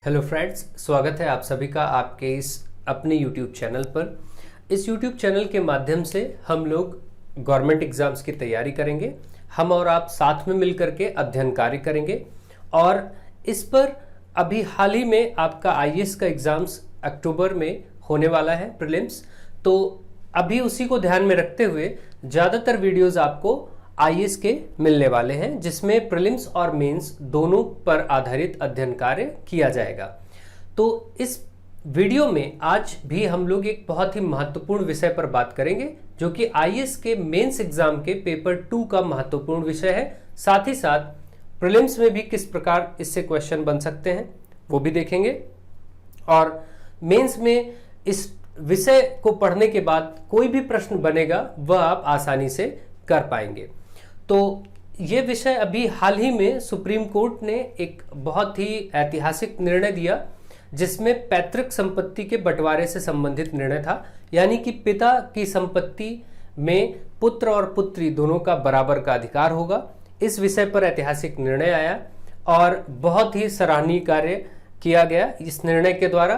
Hello friends, स्वागत है आप सभी का आपके इस अपने यूट्यूब चैनल पर। इस यूट्यूब चैनल के माध्यम से हम लोग गवर्नमेंट एग्जाम्स की तैयारी करेंगे। हम और आप साथ में मिलकर के अध्ययन कार्य करेंगे और इस पर अभी हाल ही में आपका आईएएस का एग्जाम्स अक्टूबर में होने वाला है, प्रीलिम्स। तो अभी उसी को ध्यान में रखते हुए ज़्यादातर वीडियोज़ आपको आईएएस के मिलने वाले हैं, जिसमें प्रीलिम्स और मेंस दोनों पर आधारित अध्ययन कार्य किया जाएगा। तो इस वीडियो में आज भी हम लोग एक बहुत ही महत्वपूर्ण विषय पर बात करेंगे, जो कि आईएएस के मेंस एग्जाम के पेपर 2 का महत्वपूर्ण विषय है। साथ ही साथ प्रीलिम्स में भी किस प्रकार इससे क्वेश्चन बन सकते हैं वो भी देखेंगे, और मेंस में इस विषय को पढ़ने के बाद कोई भी प्रश्न बनेगा वह आप आसानी से कर पाएंगे। तो ये विषय अभी हाल ही में सुप्रीम कोर्ट ने एक बहुत ही ऐतिहासिक निर्णय दिया, जिसमें पैतृक संपत्ति के बंटवारे से संबंधित निर्णय था। यानी कि पिता की संपत्ति में पुत्र और पुत्री दोनों का बराबर का अधिकार होगा। इस विषय पर ऐतिहासिक निर्णय आया और बहुत ही सराहनीय कार्य किया गया। इस निर्णय के द्वारा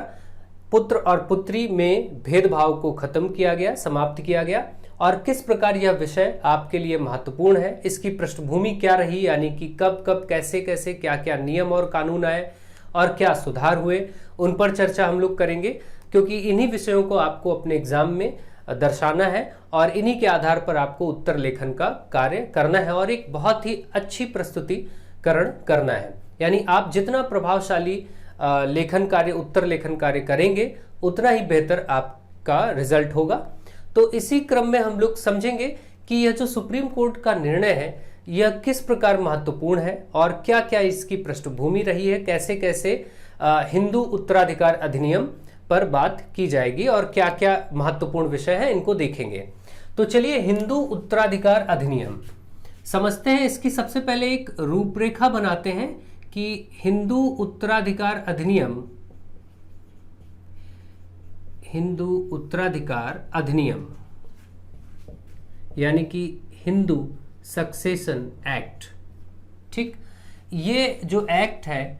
पुत्र और पुत्री में भेदभाव को खत्म किया गया, समाप्त किया गया। और किस प्रकार यह विषय आपके लिए महत्वपूर्ण है, इसकी पृष्ठभूमि क्या रही, यानी कि कब कब कैसे कैसे क्या क्या नियम और कानून आए और क्या सुधार हुए, उन पर चर्चा हम लोग करेंगे। क्योंकि इन्हीं विषयों को आपको अपने एग्जाम में दर्शाना है और इन्हीं के आधार पर आपको उत्तर लेखन का कार्य करना है और एक बहुत ही अच्छी प्रस्तुतिकरण करना है। यानी आप जितना प्रभावशाली लेखन कार्य, उत्तर लेखन कार्य करेंगे, उतना ही बेहतर आपका रिजल्ट होगा। तो इसी क्रम में हम लोग समझेंगे कि यह जो सुप्रीम कोर्ट का निर्णय है यह किस प्रकार महत्वपूर्ण है और क्या क्या इसकी पृष्ठभूमि रही है, कैसे कैसे हिंदू उत्तराधिकार अधिनियम पर बात की जाएगी और क्या क्या महत्वपूर्ण विषय है, इनको देखेंगे। तो चलिए हिंदू उत्तराधिकार अधिनियम समझते हैं। इसकी सबसे पहले एक रूपरेखा बनाते हैं कि हिंदू उत्तराधिकार अधिनियम, हिंदू उत्तराधिकार अधिनियम यानी कि हिंदू सक्सेशन एक्ट। ठीक, ये जो एक्ट है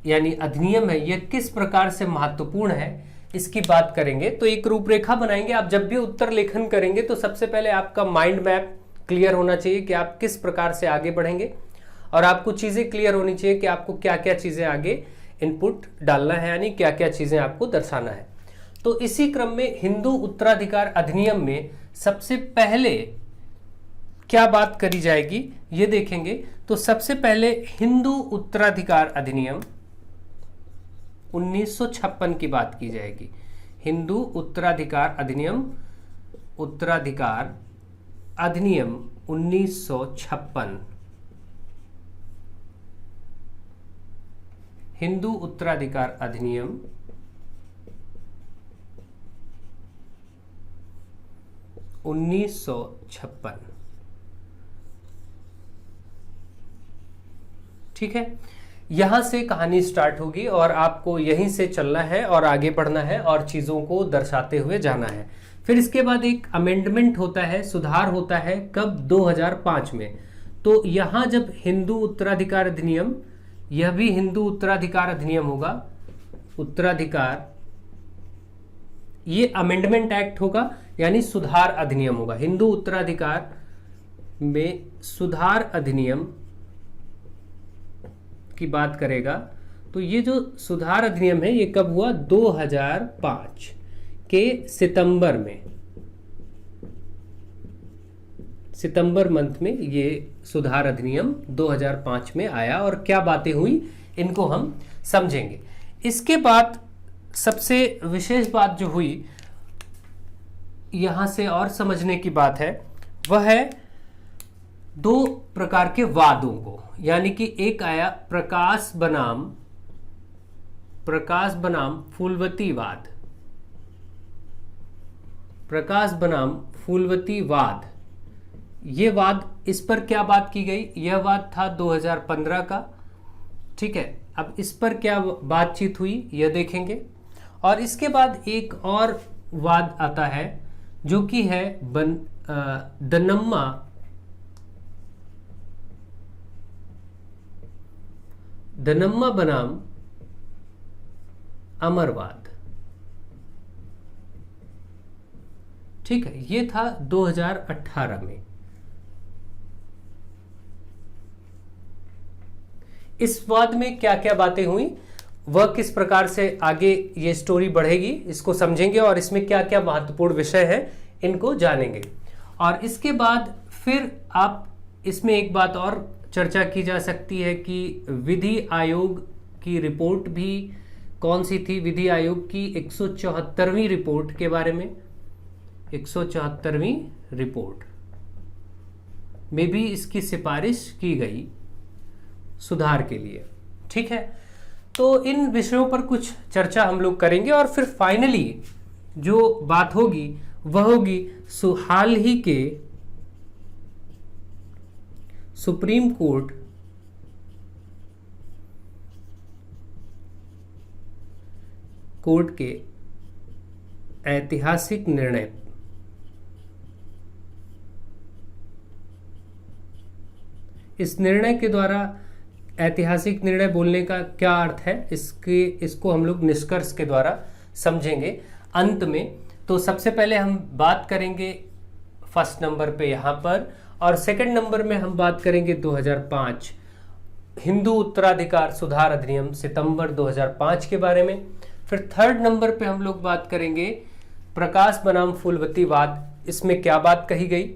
यानी अधिनियम है, यह किस प्रकार से महत्वपूर्ण है इसकी बात करेंगे। तो एक रूपरेखा बनाएंगे। आप जब भी उत्तर लेखन करेंगे तो सबसे पहले आपका माइंड मैप क्लियर होना चाहिए कि आप किस प्रकार से आगे बढ़ेंगे, और आपको चीजें क्लियर होनी चाहिए कि आपको क्या क्या चीजें आगे इनपुट डालना है, यानी क्या क्या चीजें आपको दर्शाना है। तो इसी क्रम में हिंदू उत्तराधिकार अधिनियम में सबसे पहले क्या बात करी जाएगी ये देखेंगे। तो सबसे पहले हिंदू उत्तराधिकार अधिनियम 1956 की बात की जाएगी। हिंदू उत्तराधिकार अधिनियम, उत्तराधिकार अधिनियम 1956, हिंदू उत्तराधिकार अधिनियम 1956। ठीक है, यहां से कहानी स्टार्ट होगी और आपको यहीं से चलना है और आगे बढ़ना है और चीजों को दर्शाते हुए जाना है। फिर इसके बाद एक अमेंडमेंट होता है, सुधार होता है, कब? 2005 में। तो यहां जब हिंदू उत्तराधिकार अधिनियम, यह भी हिंदू उत्तराधिकार अधिनियम होगा, उत्तराधिकार, ये अमेंडमेंट एक्ट होगा यानी सुधार अधिनियम होगा। हिंदू उत्तराधिकार में सुधार अधिनियम की बात करेगा। तो ये जो सुधार अधिनियम है ये कब हुआ? 2005 के सितंबर में, सितंबर मंथ में ये सुधार अधिनियम 2005 में आया और क्या बातें हुई इनको हम समझेंगे। इसके बाद सबसे विशेष बात जो हुई यहां से और समझने की बात है, वह है दो प्रकार के वादों को। यानी कि एक आया प्रकाश बनाम फूलवती वाद, प्रकाश बनाम फूलवती वाद। ये वाद, इस पर क्या बात की गई? यह वाद था 2015 का। ठीक है, अब इस पर क्या बातचीत हुई यह देखेंगे। और इसके बाद एक और वाद आता है जो कि है दनम्मा बनाम अमरवाद। ठीक है, ये था 2018 में। इस वाद में क्या क्या बातें हुई, वह किस प्रकार से आगे ये स्टोरी बढ़ेगी, इसको समझेंगे और इसमें क्या क्या महत्वपूर्ण विषय है इनको जानेंगे। और इसके बाद फिर आप इसमें एक बात और चर्चा की जा सकती है कि विधि आयोग की रिपोर्ट भी कौन सी थी। विधि आयोग की 174वीं रिपोर्ट के बारे में, 174वीं रिपोर्ट में भी इसकी सिफारिश की गई सुधार के लिए। ठीक है, तो इन विषयों पर कुछ चर्चा हम लोग करेंगे और फिर फाइनली जो बात होगी वह होगी हाल ही के सुप्रीम कोर्ट के ऐतिहासिक निर्णय। इस निर्णय के द्वारा, ऐतिहासिक निर्णय बोलने का क्या अर्थ है, इसको हम लोग निष्कर्ष के द्वारा समझेंगे अंत में। तो सबसे पहले हम बात करेंगे फर्स्ट नंबर पे यहाँ पर, और सेकंड नंबर में हम बात करेंगे 2005 हिंदू उत्तराधिकार सुधार अधिनियम सितंबर 2005 के बारे में। फिर थर्ड नंबर पे हम लोग बात करेंगे प्रकाश बनाम फूलवती वाद, इसमें क्या बात कही गई।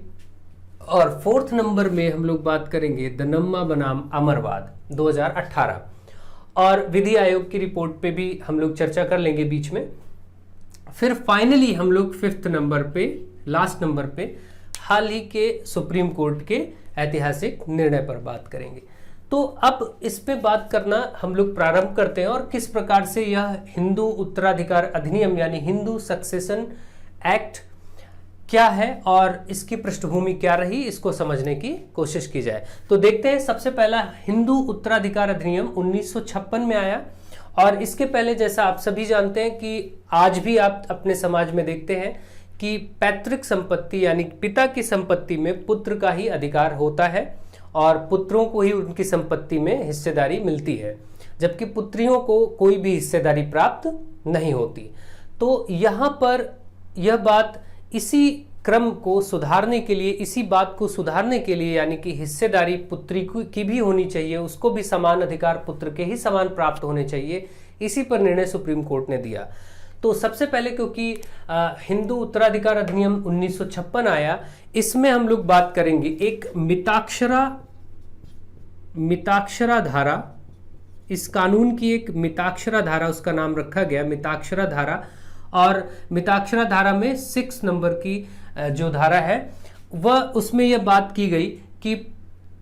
और फोर्थ नंबर में हम लोग बात करेंगे दनम्मा बनाम अमरवाद 2018, और विधि आयोग की रिपोर्ट पे भी हम लोग चर्चा कर लेंगे बीच में। फिर फाइनली हम लोग फिफ्थ नंबर पे, लास्ट नंबर पे हाल ही के सुप्रीम कोर्ट के ऐतिहासिक निर्णय पर बात करेंगे। तो अब इस पे बात करना हम लोग प्रारंभ करते हैं, और किस प्रकार से यह हिंदू उत्तराधिकार अधिनियम यानी हिंदू सक्सेशन एक्ट क्या है और इसकी पृष्ठभूमि क्या रही, इसको समझने की कोशिश की जाए। तो देखते हैं, सबसे पहला हिंदू उत्तराधिकार अधिनियम 1956 में आया। और इसके पहले जैसा आप सभी जानते हैं कि आज भी आप अपने समाज में देखते हैं कि पैतृक संपत्ति यानी पिता की संपत्ति में पुत्र का ही अधिकार होता है और पुत्रों को ही उनकी संपत्ति में हिस्सेदारी मिलती है, जबकि पुत्रियों को कोई भी हिस्सेदारी प्राप्त नहीं होती। तो यहाँ पर यह बात इसी क्रम को सुधारने के लिए, इसी बात को सुधारने के लिए, यानी कि हिस्सेदारी पुत्री की भी होनी चाहिए, उसको भी समान अधिकार पुत्र के ही समान प्राप्त होने चाहिए, इसी पर निर्णय सुप्रीम कोर्ट ने दिया। तो सबसे पहले क्योंकि हिंदू उत्तराधिकार अधिनियम 1956 आया, इसमें हम लोग बात करेंगे एक मिताक्षरा धारा, इस कानून की एक मिताक्षरा धारा, उसका नाम रखा गया मिताक्षरा धारा। और मिताक्षरा धारा में 6 नंबर की जो धारा है वह, उसमें यह बात की गई कि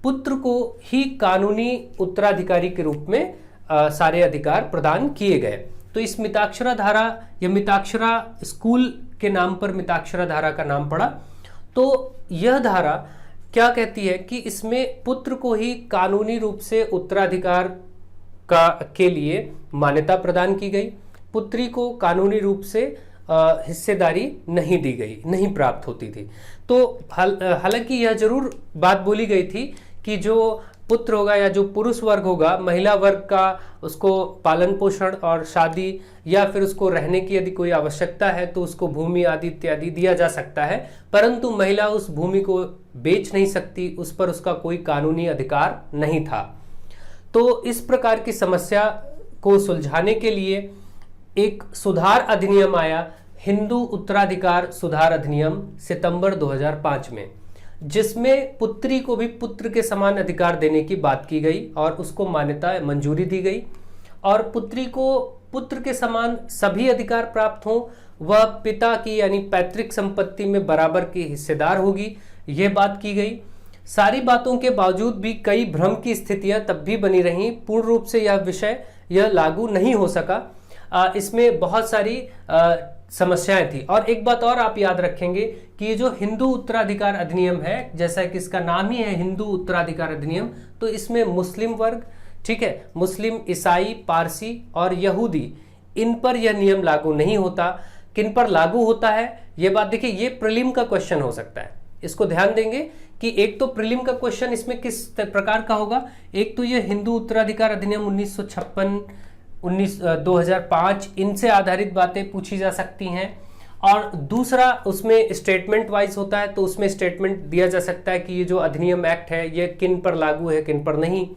पुत्र को ही कानूनी उत्तराधिकारी के रूप में सारे अधिकार प्रदान किए गए। तो इस मिताक्षरा धारा या मिताक्षरा स्कूल के नाम पर मिताक्षरा धारा का नाम पड़ा। तो यह धारा क्या कहती है कि इसमें पुत्र को ही कानूनी रूप से उत्तराधिकार के लिए मान्यता प्रदान की गई, पुत्री को कानूनी रूप से हिस्सेदारी नहीं दी गई, नहीं प्राप्त होती थी। तो हालांकि यह जरूर बात बोली गई थी कि जो पुत्र होगा या जो पुरुष वर्ग होगा, महिला वर्ग का उसको पालन पोषण और शादी या फिर उसको रहने की यदि कोई आवश्यकता है तो उसको भूमि आदि इत्यादि दिया जा सकता है, परंतु महिला उस भूमि को बेच नहीं सकती, उस पर उसका कोई कानूनी अधिकार नहीं था। तो इस प्रकार की समस्या को सुलझाने के लिए एक सुधार अधिनियम आया, हिंदू उत्तराधिकार सुधार अधिनियम सितंबर 2005 में, जिसमें पुत्री को भी पुत्र के समान अधिकार देने की बात की गई और उसको मान्यता मंजूरी दी गई, और पुत्री को पुत्र के समान सभी अधिकार प्राप्त हों, वह पिता की यानी पैतृक संपत्ति में बराबर की हिस्सेदार होगी, यह बात की गई। सारी बातों के बावजूद भी कई भ्रम की स्थितियां तब भी बनी रहीं, पूर्ण रूप से यह लागू नहीं हो सका। इसमें बहुत सारी समस्याएं थी। और एक बात और आप याद रखेंगे कि ये जो हिंदू उत्तराधिकार अधिनियम है, जैसा कि इसका नाम ही है हिंदू उत्तराधिकार अधिनियम, तो इसमें मुस्लिम वर्ग, ठीक है, मुस्लिम, ईसाई, पारसी और यहूदी, इन पर यह नियम लागू नहीं होता। किन पर लागू होता है ये बात देखिए, ये प्रीलिम का क्वेश्चन हो सकता है, इसको ध्यान देंगे कि एक तो प्रीलिम का क्वेश्चन इसमें किस प्रकार का होगा। एक तो ये हिंदू उत्तराधिकार अधिनियम 2005, इनसे आधारित बातें पूछी जा सकती हैं। और दूसरा उसमें स्टेटमेंट वाइज होता है, तो उसमें स्टेटमेंट दिया जा सकता है कि ये जो अधिनियम एक्ट है ये किन पर लागू है, किन पर नहीं।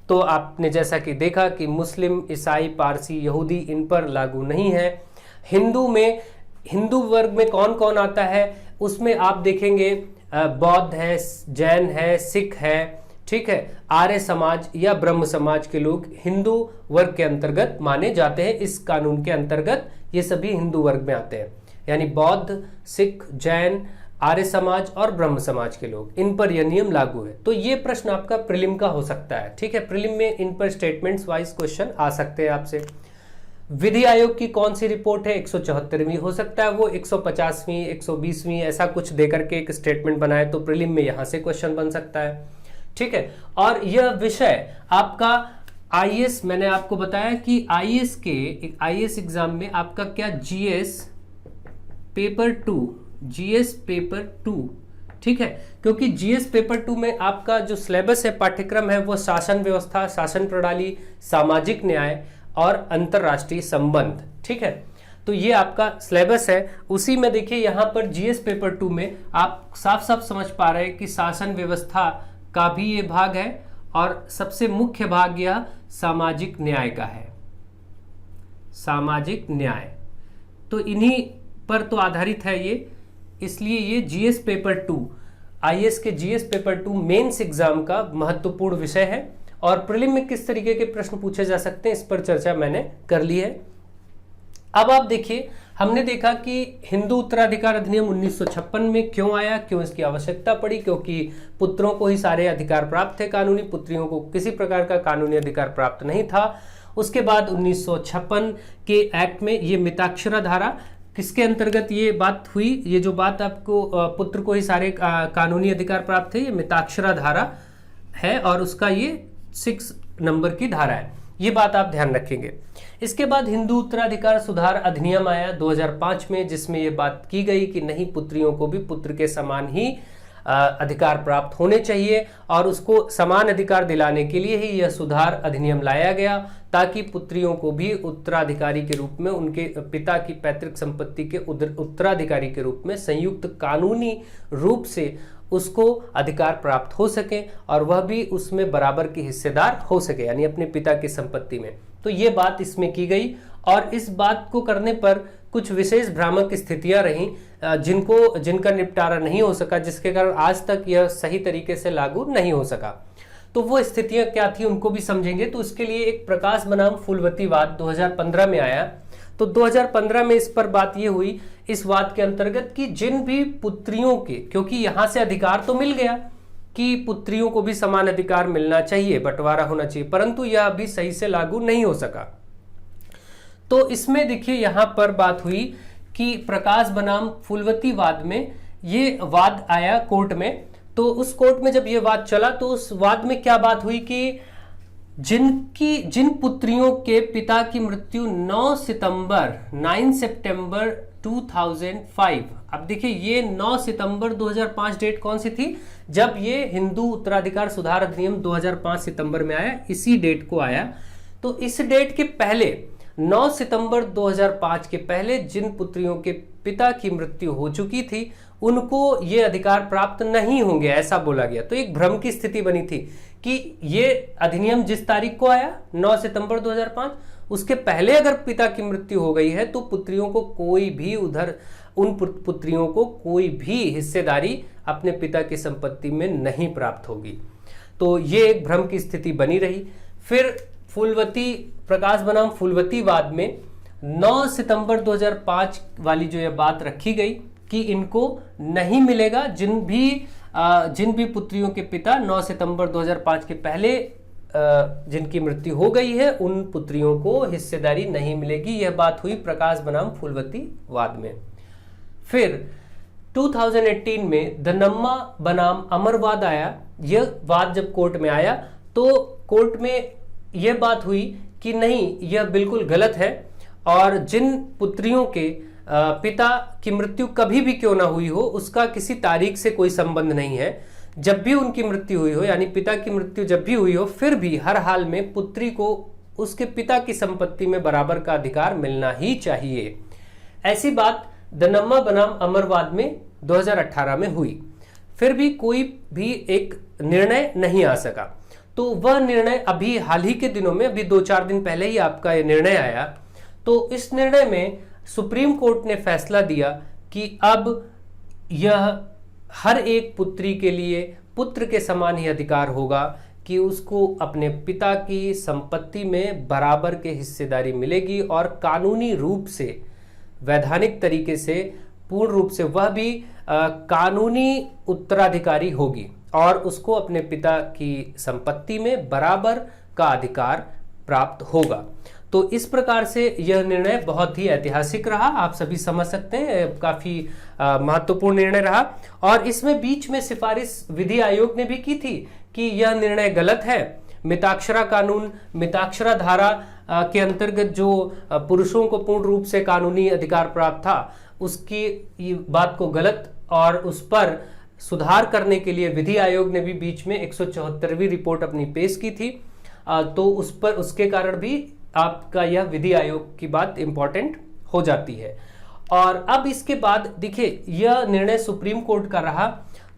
तो आपने जैसा कि देखा कि मुस्लिम, ईसाई, पारसी, यहूदी इन पर लागू नहीं है। हिंदू वर्ग में कौन कौन आता है, उसमें आप देखेंगे बौद्ध है, जैन है, सिख है, ठीक है, आर्य समाज या ब्रह्म समाज के लोग हिंदू वर्ग के अंतर्गत माने जाते हैं। इस कानून के अंतर्गत ये सभी हिंदू वर्ग में आते हैं, यानी बौद्ध, सिख, जैन, आर्य समाज और ब्रह्म समाज के लोग, इन पर यह नियम लागू है। तो ये प्रश्न आपका प्रीलिम का हो सकता है, ठीक है। प्रीलिम में इन पर स्टेटमेंट्स वाइज क्वेश्चन आ सकते हैं आपसे। विधि आयोग की कौन सी रिपोर्ट है, 174वीं हो सकता है वो 150वीं, 120वीं ऐसा कुछ देकर के एक स्टेटमेंट बनाए, तो प्रीलिम में यहां से क्वेश्चन बन सकता है, ठीक है। और यह विषय आपका आईएएस, मैंने आपको बताया कि आईएएस एग्जाम में आपका क्या जीएस पेपर 2, ठीक है, क्योंकि जीएस पेपर 2 में आपका जो सिलेबस है, पाठ्यक्रम है, वो शासन व्यवस्था, शासन प्रणाली, सामाजिक न्याय और अंतरराष्ट्रीय संबंध, ठीक है। तो ये आपका सिलेबस है। उसी में देखिए यहाँ पर जीएस पेपर 2 में आप साफ साफ समझ पा रहे हैं कि शासन व्यवस्था का भी ये भाग है और सबसे मुख्य भाग यह सामाजिक न्याय का है, सामाजिक न्याय। तो इन्हीं पर तो आधारित है ये, इसलिए ये जीएस पेपर 2, आईएएस के जीएस पेपर 2 मेंस एग्जाम का महत्वपूर्ण विषय है। और प्रीलिम में किस तरीके के प्रश्न पूछे जा सकते हैं, इस पर चर्चा मैंने कर ली है। अब आप देखिए, हमने देखा कि हिंदू उत्तराधिकार अधिनियम 1956 में क्यों आया, क्यों इसकी आवश्यकता पड़ी, क्योंकि पुत्रों को ही सारे अधिकार प्राप्त थे कानूनी, पुत्रियों को किसी प्रकार का कानूनी अधिकार प्राप्त नहीं था। उसके बाद 1956 के एक्ट में ये मिताक्षरा धारा, किसके अंतर्गत ये बात हुई, ये जो बात आपको पुत्र को ही सारे कानूनी अधिकार प्राप्त थे, ये मिताक्षरा धारा है और उसका ये 6 नंबर की धारा है, ये बात आप ध्यान रखेंगे। इसके बाद हिंदू उत्तराधिकार सुधार अधिनियम आया 2005 में, जिसमें यह बात की गई कि नहीं, पुत्रियों को भी पुत्र के समान ही अधिकार प्राप्त होने चाहिए और उसको समान अधिकार दिलाने के लिए ही यह सुधार अधिनियम लाया गया, ताकि पुत्रियों को भी उत्तराधिकारी के रूप में, उनके पिता की पैतृक संपत्ति के उत्तराधिकारी के रूप में संयुक्त कानूनी रूप से उसको अधिकार प्राप्त हो सके और वह भी उसमें बराबर की हिस्सेदार हो सके, यानी अपने पिता की संपत्ति में। तो ये बात इसमें की गई और इस बात को करने पर कुछ विशेष भ्रामक स्थितियां रहीं जिनका निपटारा नहीं हो सका, जिसके कारण आज तक यह सही तरीके से लागू नहीं हो सका। तो वो स्थितियां क्या थी उनको भी समझेंगे। तो इसके लिए एक प्रकाश बनाम फूलवतीवाद 2015 में आया। तो 2015 में इस पर बात ये हुई, इस वाद के अंतर्गत कि जिन भी पुत्रियों के, क्योंकि यहां से अधिकार तो मिल गया कि पुत्रियों को भी समान अधिकार मिलना चाहिए, बंटवारा होना चाहिए, परंतु यह अभी सही से लागू नहीं हो सका। तो इसमें देखिए यहां पर बात हुई कि प्रकाश बनाम फूलवतीवाद में ये वाद आया कोर्ट में। तो उस कोर्ट में जब ये वाद चला तो उस वाद में क्या बात हुई कि जिन पुत्रियों के पिता की मृत्यु 9 सितंबर 2005, अब देखिए ये 9 सितंबर 2005 डेट कौन सी थी, जब ये हिंदू उत्तराधिकार सुधार अधिनियम 2005 सितंबर में आया, इसी डेट को आया। तो इस डेट के पहले 9 सितंबर 2005 के पहले जिन पुत्रियों के पिता की मृत्यु हो चुकी थी उनको ये अधिकार प्राप्त नहीं होंगे, ऐसा बोला गया। तो एक भ्रम की स्थिति बनी थी कि ये अधिनियम जिस तारीख को आया 9 सितंबर 2005, उसके पहले अगर पिता की मृत्यु हो गई है तो पुत्रियों को कोई भी उन पुत्रियों को कोई भी हिस्सेदारी अपने पिता की संपत्ति में नहीं प्राप्त होगी। तो ये एक भ्रम की स्थिति बनी रही। फिर प्रकाश बनाम फूलवतीवाद में 9 सितंबर 2005 वाली जो ये बात रखी गई कि इनको नहीं मिलेगा, जिन भी पुत्रियों के पिता 9 सितंबर 2005 के पहले जिनकी मृत्यु हो गई है उन पुत्रियों को हिस्सेदारी नहीं मिलेगी। यह बात हुई प्रकाश बनाम फूलवतीवाद में। फिर 2018 में दनम्मा बनाम अमरवाद आया। यह वाद जब कोर्ट में आया तो कोर्ट में यह बात हुई कि नहीं, यह बिल्कुल गलत है और जिन पुत्रियों के पिता की मृत्यु कभी भी क्यों ना हुई हो उसका किसी तारीख से कोई संबंध नहीं है। जब भी उनकी मृत्यु हुई हो, यानी पिता की मृत्यु जब भी हुई हो, फिर भी हर हाल में पुत्री को उसके पिता की संपत्ति में बराबर का अधिकार मिलना ही चाहिए। ऐसी बात दनम्मा बनाम अमरवाद में 2018 में हुई। फिर भी कोई भी एक निर्णय नहीं आ सका। तो वह निर्णय अभी हाल ही के दिनों में, अभी 2-4 दिन पहले ही आपका यह निर्णय आया। तो इस निर्णय में सुप्रीम कोर्ट ने फैसला दिया कि अब यह हर एक पुत्री के लिए पुत्र के समान ही अधिकार होगा कि उसको अपने पिता की संपत्ति में बराबर के हिस्सेदारी मिलेगी और कानूनी रूप से, वैधानिक तरीके से, पूर्ण रूप से वह भी कानूनी उत्तराधिकारी होगी और उसको अपने पिता की संपत्ति में बराबर का अधिकार प्राप्त होगा। तो इस प्रकार से यह निर्णय बहुत ही ऐतिहासिक रहा, आप सभी समझ सकते हैं, काफी महत्वपूर्ण निर्णय रहा। और इसमें बीच में सिफारिश विधि आयोग ने भी की थी कि यह निर्णय गलत है। मिताक्षरा कानून, मिताक्षरा धारा के अंतर्गत जो पुरुषों को पूर्ण रूप से कानूनी अधिकार प्राप्त था, उसकी बात को गलत और उस पर सुधार करने के लिए विधि आयोग ने भी बीच में 174वीं रिपोर्ट अपनी पेश की थी। तो उस पर, उसके कारण भी आपका यह विधि आयोग की बात इंपॉर्टेंट हो जाती है। और अब इसके बाद देखिए, यह निर्णय सुप्रीम कोर्ट का रहा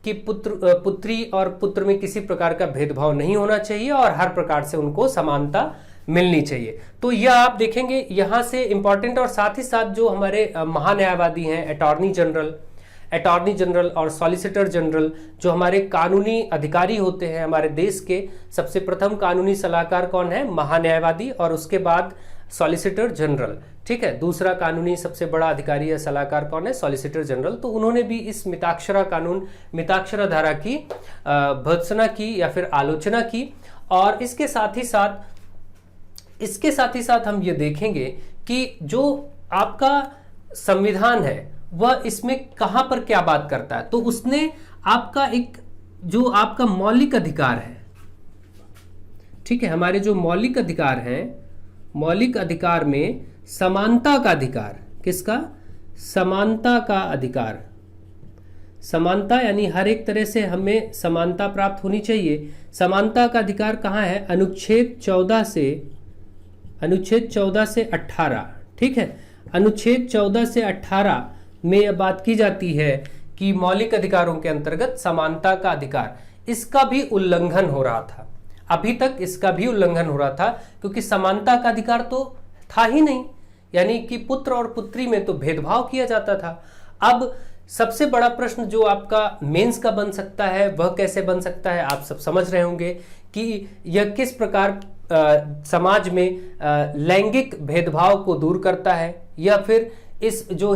कि पुत्री और पुत्र में किसी प्रकार का भेदभाव नहीं होना चाहिए और हर प्रकार से उनको समानता मिलनी चाहिए। तो यह आप देखेंगे यहां से इंपॉर्टेंट। और साथ ही साथ जो हमारे महान्यायवादी हैं, अटॉर्नी जनरल और सॉलिसिटर जनरल, जो हमारे कानूनी अधिकारी होते हैं हमारे देश के, सबसे प्रथम कानूनी सलाहकार कौन है? महान्यायवादी, और उसके बाद सॉलिसिटर जनरल। ठीक है, दूसरा कानूनी सबसे बड़ा अधिकारी या सलाहकार कौन है? Solicitor general. तो उन्होंने भी इस मिताक्षरा कानून, मिताक्षरा धारा की भर्त्सना की या फिर आलोचना की। और इसके साथ ही साथ हम ये देखेंगे कि जो आपका संविधान है वह इसमें कहां पर क्या बात करता है। तो उसने आपका एक जो आपका मौलिक अधिकार है, ठीक है, हमारे जो मौलिक अधिकार हैं, मौलिक अधिकार में समानता का अधिकार, किसका? समानता का अधिकार। समानता यानी हर एक तरह से हमें समानता प्राप्त होनी चाहिए। समानता का अधिकार कहां है? अनुच्छेद 14 से 18। ठीक है, अनुच्छेद 14 से 18 में यह बात की जाती है कि मौलिक अधिकारों के अंतर्गत समानता का अधिकार, इसका भी उल्लंघन हो रहा था। अभी तक इसका भी उल्लंघन हो रहा था क्योंकि समानता का अधिकार तो था ही नहीं, यानी कि पुत्र और पुत्री में तो भेदभाव किया जाता था। अब सबसे बड़ा प्रश्न जो आपका मेंस का बन सकता है वह कैसे बन सकता है? आप सब समझ रहे होंगे कि यह किस प्रकार समाज में लैंगिक भेदभाव को दूर करता है, या फिर इस जो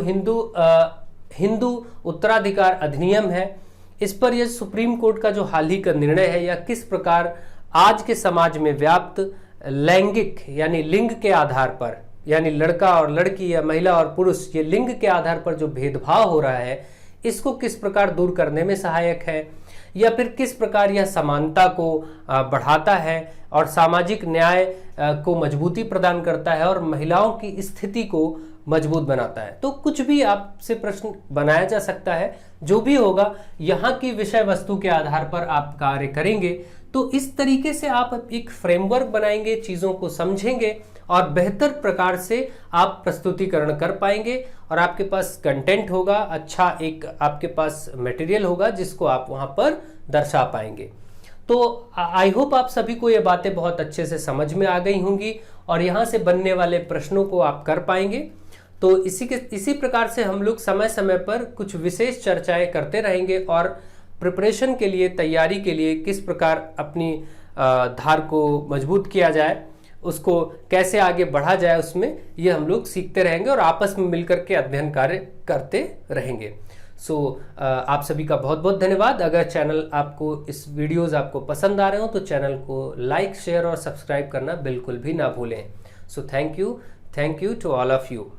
हिंदू उत्तराधिकार अधिनियम है, इस पर यह सुप्रीम कोर्ट का जो हाल ही का निर्णय है, या किस प्रकार आज के समाज में व्याप्त लैंगिक यानी लिंग के आधार पर, यानी लड़का और लड़की या महिला और पुरुष, ये लिंग के आधार पर जो भेदभाव हो रहा है, इसको किस प्रकार दूर करने में सहायक है, या फिर किस प्रकार यह समानता को बढ़ाता है और सामाजिक न्याय को मजबूती प्रदान करता है और महिलाओं की स्थिति को मजबूत बनाता है। तो कुछ भी आपसे प्रश्न बनाया जा सकता है। जो भी होगा यहाँ की विषय वस्तु के आधार पर आप कार्य करेंगे तो इस तरीके से आप एक फ्रेमवर्क बनाएंगे, चीजों को समझेंगे और बेहतर प्रकार से आप प्रस्तुतिकरण कर पाएंगे और आपके पास कंटेंट होगा, अच्छा एक आपके पास मटेरियल होगा जिसको आप वहां पर दर्शा पाएंगे। तो आई होप आप सभी को ये बातें बहुत अच्छे से समझ में आ गई होंगी और यहाँ से बनने वाले प्रश्नों को आप कर पाएंगे। तो इसी प्रकार से हम लोग समय समय पर कुछ विशेष चर्चाएं करते रहेंगे और प्रिपरेशन के लिए, तैयारी के लिए किस प्रकार अपनी धार को मजबूत किया जाए, उसको कैसे आगे बढ़ा जाए, उसमें ये हम लोग सीखते रहेंगे और आपस में मिलकर के अध्ययन कार्य करते रहेंगे। आप सभी का बहुत बहुत धन्यवाद। अगर चैनल आपको, इस वीडियोस आपको पसंद आ रहे हो तो चैनल को लाइक, शेयर और सब्सक्राइब करना बिल्कुल भी ना भूलें। Thank you to all of you.